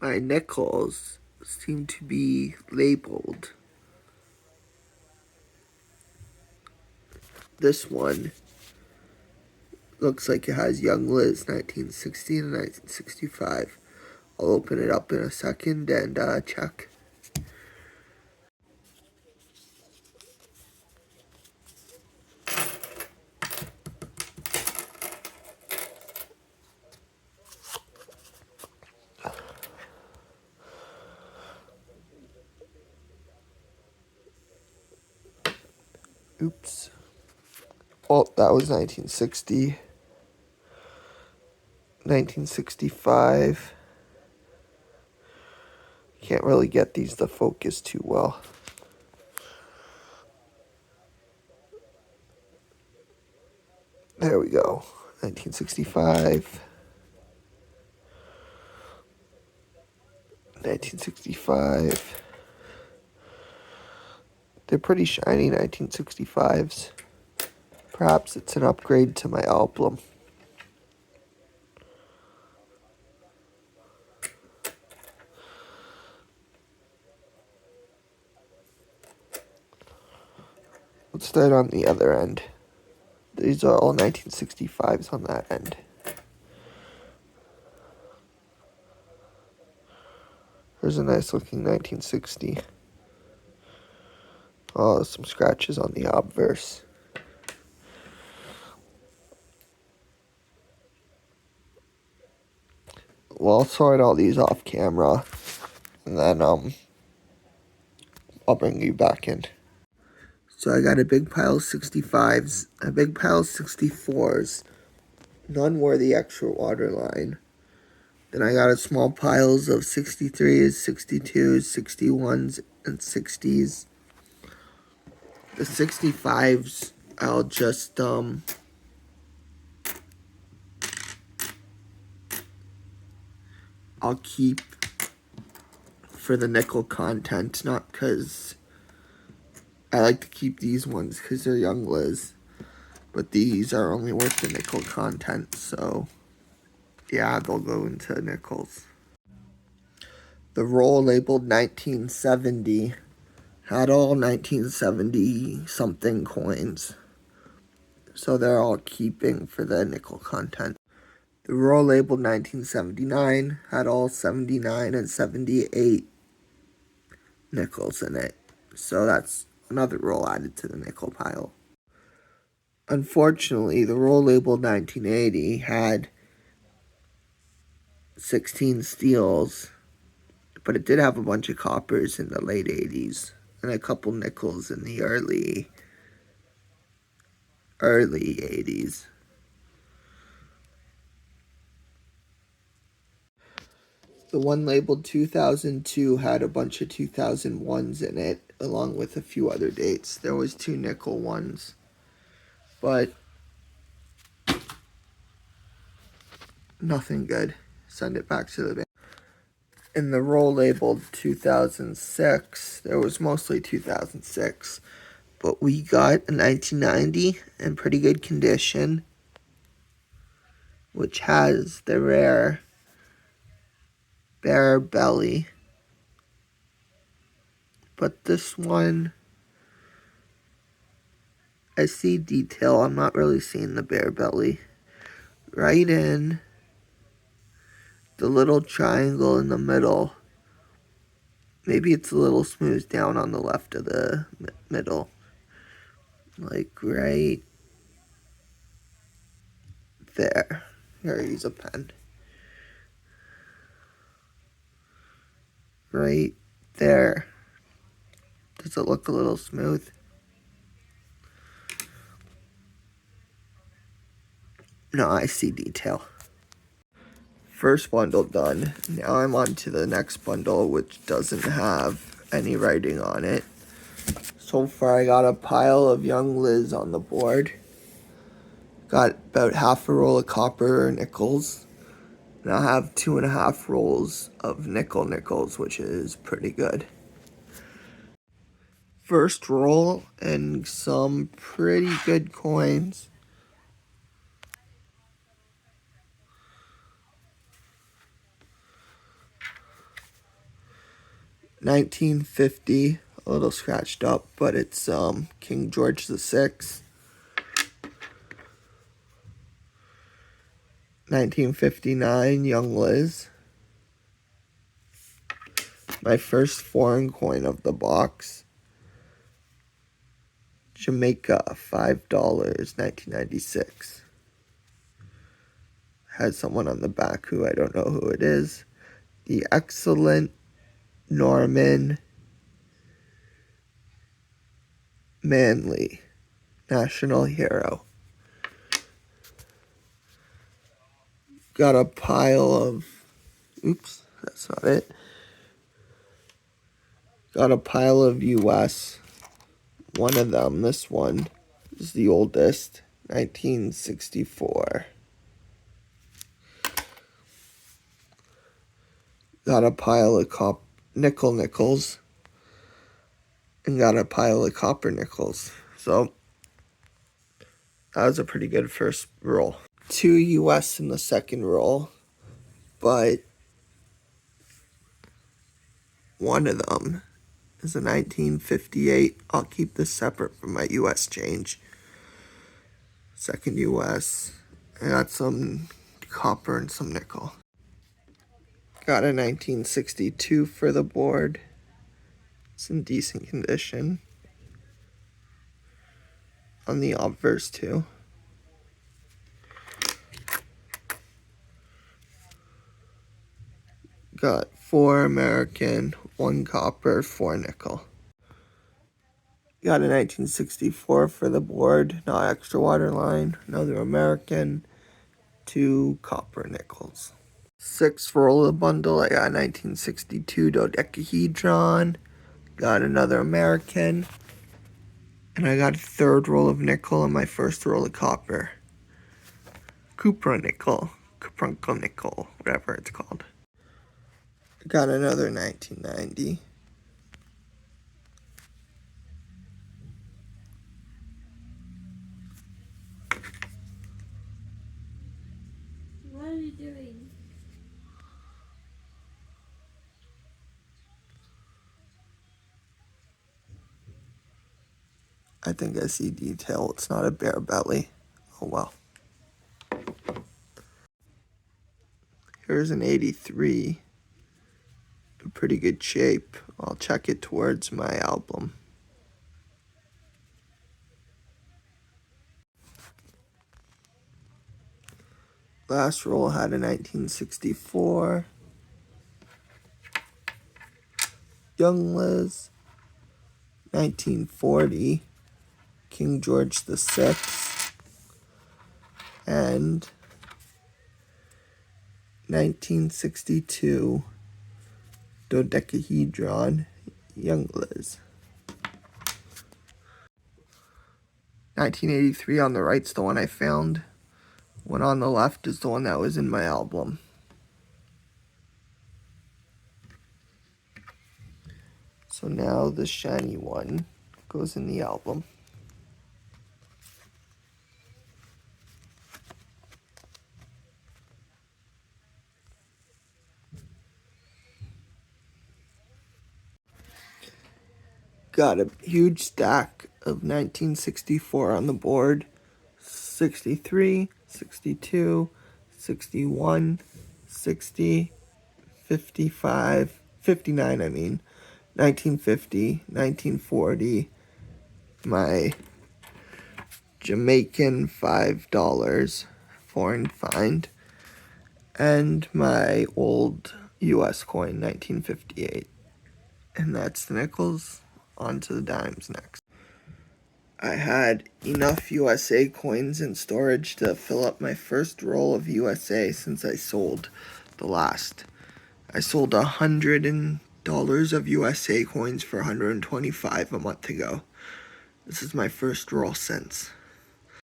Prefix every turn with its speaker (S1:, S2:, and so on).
S1: my nickels seem to be labeled. This one looks like it has Young Liz 1960 and 1965. I'll open it up in a second and check. Oops. Oh, that was 1960. 1965. Can't really get these to focus too well. There we go. 1965. 1965. They're pretty shiny 1965s. Perhaps it's an upgrade to my album. Let's start on the other end. These are all 1965s on that end. Here's a nice looking 1960. Oh, some scratches on the obverse. Well, I'll sort all these off camera, and then I'll bring you back in. So I got a big pile of 65s, a big pile of 64s. None wore the extra water line. Then I got a small piles of 63s, 62s, 61s, and 60s. The 65s, I'll just I'll keep for the nickel content, not because I like to keep these ones because they're Young Liz, but these are only worth the nickel content, so yeah, they'll go into nickels. The roll labeled 1970 had all 1970 something coins, so they're all keeping for the nickel content. The roll labeled 1979 had all 79 and 78 nickels in it, so that's another roll added to the nickel pile. Unfortunately, the roll labeled 1980 had 16 steels, but it did have a bunch of coppers in the late 80s and a couple nickels in the early 80s. The one labeled 2002 had a bunch of 2001s in it, along with a few other dates. There was 2 nickel ones, but nothing good. Send it back to the bank. In the roll labeled 2006, there was mostly 2006, but we got a 1990 in pretty good condition, which has the rare bare belly. But this one, I see detail. I'm not really seeing the bare belly. Right in the little triangle in the middle. Maybe it's a little smoothed down on the left of the middle. Like right there. Here, use a pen. Right there. Does it look a little smooth? No, I see detail. First bundle done. Now I'm on to the next bundle, which doesn't have any writing on it. So far, I got a pile of Young Liz on the board. Got about half a roll of copper nickels. And I have 2.5 rolls of nickels, which is pretty good. First roll and some pretty good coins. 1950, a little scratched up, but it's King George VI. 1959, Young Liz. My first foreign coin of the box. Jamaica, $5, 1996. Has someone on the back who I don't know who it is. The excellent Norman Manley, national hero. Got a pile of, oops, that's not it. Got a pile of US. One of them, this one, is the oldest, 1964. Got a pile of nickel nickels. And got a pile of copper nickels. So, that was a pretty good first roll. 2 US in the second roll, but one of them is a 1958. I'll keep this separate from my US change. Second US. I got some copper and some nickel. Got a 1962 for the board. It's in decent condition. On the obverse too. Got 4 American, 1 copper, 4 nickel. Got a 1964 for the board, not extra waterline. Another American, 2 copper nickels. 6th roll of the bundle, I got a 1962 dodecahedron. Got another American. And I got a 3rd roll of nickel and my 1st roll of copper. Cupronickel, nickel, whatever it's called. Got another 1990.
S2: What are you doing?
S1: I think I see detail. It's not a bare belly. Oh well. Here's an 83. In pretty good shape. I'll check it towards my album. Last roll had a 1964. Young Liz. 1940. King George VI. And 1962 dodecahedron, Young Liz. 1983 on the right's the one I found. One on the left is the one that was in my album. So now the shiny one goes in the album. Got a huge stack of 1964 on the board. 63, 62, 61, 60, 55, 59 I mean. 1950, 1940. My Jamaican $5 foreign find. And my old US coin, 1958. And that's the nickels. On to the dimes next. I had enough USA coins in storage to fill up my first roll of USA since I sold the last. I sold $100 of USA coins for $125 a month ago. This is my first roll since.